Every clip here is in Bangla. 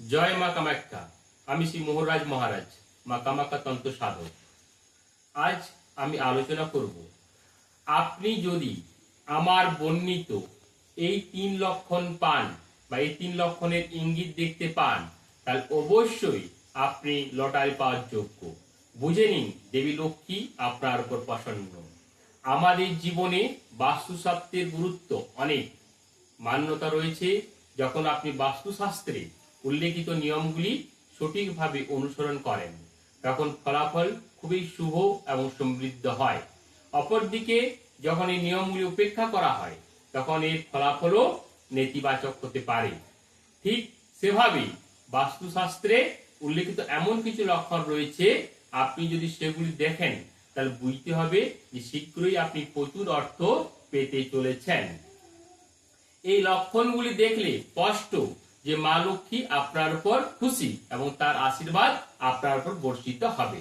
জয় মা কামাখ্যা। আমি শ্রী মোহরাজ মহারাজ, মা কামাখ্যা তন্ত্র সাধক। আজ আমি আলোচনা করব, আপনি যদি আমার বর্ণিত এই 3 লক্ষণ পান বা এই 3 লক্ষণের ইঙ্গিত দেখতে পান, তাহলে অবশ্যই আপনি লটারি পাওয়ার যোগ্য। বুঝে নিন, দেবী লক্ষ্মী আপনার উপর প্রসন্ন। আমাদের জীবনে বাস্তুশাস্ত্রের গুরুত্ব অনেক, মান্যতা রয়েছে। যখন আপনি বাস্তুশাস্ত্রে উল্লেখিত নিয়মগুলি সঠিকভাবে অনুসরণ করেন, তখন ফলাফল খুবই শুভ এবং সমৃদ্ধ হয়। অপরদিকে যখন এই নিয়মগুলি উপেক্ষা করা হয়, তখন এর ফলাফলও নেতিবাচক হতে পারে। ঠিক সেভাবেই বাস্তুশাস্ত্রে উল্লেখিত এমন কিছু লক্ষণ রয়েছে, আপনি যদি সেগুলি দেখেন তাহলে বুঝতে হবে যে শীঘ্রই আপনি প্রচুর অর্থ পেতে চলেছেন। এই লক্ষণগুলি দেখলে স্পষ্ট যে মা লক্ষ্মী আপনার উপর খুশি এবং তার আশীর্বাদ আপনার উপর বর্ষিত হবে।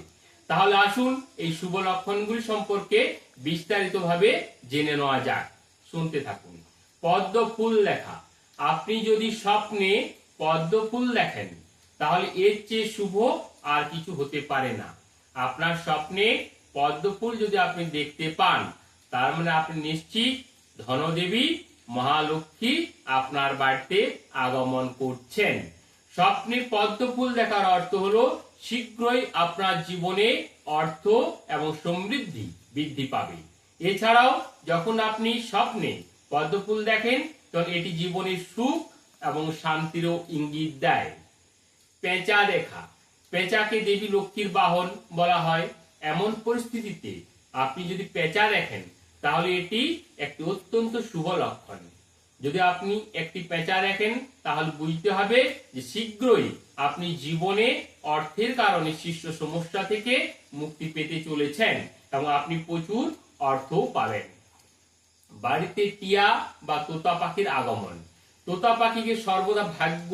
তাহলে আসুন এই শুভ লক্ষণগুলি সম্পর্কে বিস্তারিতভাবে জেনে নেওয়া যাক। শুনতে থাকুন। পদ্ম ফুল দেখা। আপনি যদি স্বপ্নে পদ্ম ফুল দেখেন, তাহলে এর চেয়ে শুভ আর কিছু হতে পারে না। আপনার স্বপ্নে পদ্ম ফুল যদি আপনি দেখতে পান, তার মানে আপনি নিশ্চিত ধনদেবী মহালক্ষ্মী আপনার বাড়িতে আগমন করছেন। স্বপ্নে পদ্ম ফুল দেখার অর্থ হলো শীঘ্রই আপনার জীবনে অর্থ এবং সমৃদ্ধি বৃদ্ধি পাবে। এছাড়াও যখন আপনি স্বপ্নে পদ্ম ফুল দেখেন, তখন এটি জীবনের সুখ এবং শান্তিরও ইঙ্গিত দেয়। পেঁচা দেখা। পেঁচাকে দেবী লক্ষ্মীর বাহন বলা হয়। এমন পরিস্থিতিতে আপনি যদি পেঁচা দেখেন, তাহলে এটি একটি অত্যন্ত শুভ লক্ষণ। যদি আপনি একটি পেঁচা দেখেন, তাহলে বুঝতে হবে যে শীঘ্রই আপনি জীবনে অর্থের কারণে সৃষ্ট সমস্যা থেকে মুক্তি পেতে চলেছেন এবং আপনি প্রচুর অর্থও পাবেন। বাড়িতে টিয়া বা তোতা পাখির আগমন। তোতা পাখিকে সর্বদা ভাগ্য,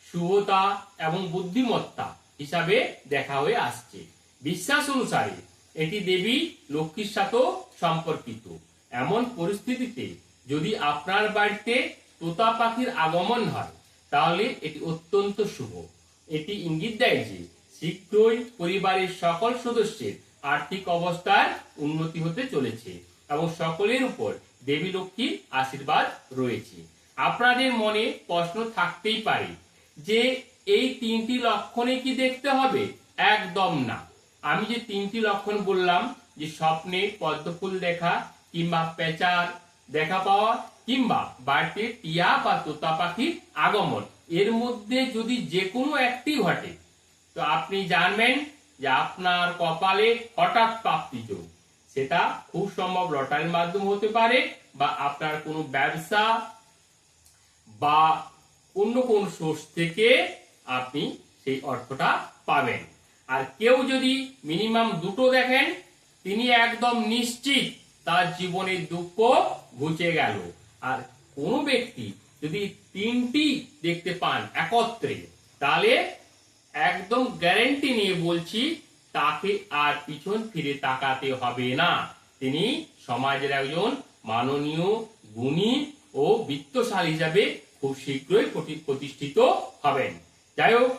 শুভতা এবং বুদ্ধিমত্তা হিসাবে দেখা হয়ে আসছে। বিশ্বাস অনুসারে এটি দেবী লক্ষ্মীর সাথেও সম্পর্কিত। এমন পরিস্থিতিতে যদি আপনার বাড়িতে তোতা পাখির আগমন হয়, তাহলে এটি অত্যন্ত শুভ। এটি ইঙ্গিত দেয় যে শীঘ্রই পরিবারের সকল সদস্যের আর্থিক অবস্থার উন্নতি হতে চলেছে এবং সকলের উপর দেবী লক্ষ্মীর আশীর্বাদ রয়েছে। আপনাদের মনে প্রশ্ন থাকতেই পারে যে এই 3টি লক্ষণে কি দেখতে হবে? একদম না। আমি যে 3টি লক্ষণ বললাম, যে স্বপ্নে পদ্ম ফুল দেখা, কিংবা পেঁচার দেখা পাওয়া, কিংবা বাড়িতে টিয়া বা তোতা পাখির আগমন, এর মধ্যে যদি যে কোনো একটি ঘটে, তো আপনি জানবেন যে আপনার কপালে হঠাৎ প্রাপ্তি যোগ। সেটা খুব সম্ভব লটারির মাধ্যমে হতে পারে, বা আপনার কোনো ব্যবসা বা অন্য কোন সোর্স থেকে আপনি সেই অর্থটা পাবেন। আর কেউ যদি মিনিমাম 2টো দেখেন, তিনি একদম নিশ্চিত তার জীবনের দুঃখ ঘুচে গেল। আর কোন ব্যক্তি যদি 3টি দেখতে পান একত্রে, তাহলে একদম গ্যারান্টি নিয়ে বলছি, তাকে আর পিছন ফিরে তাকাতে হবে না। তিনি সমাজের একজন মাননীয়, গুণী ও বিত্তশালী হিসাবে খুব শীঘ্রই প্রতিষ্ঠিত হবেন। যাই হোক,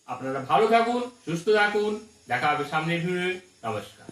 আপনারা ভালো থাকুন, সুস্থ থাকুন। দেখা হবে সামনের ভিডিওতে। নমস্কার।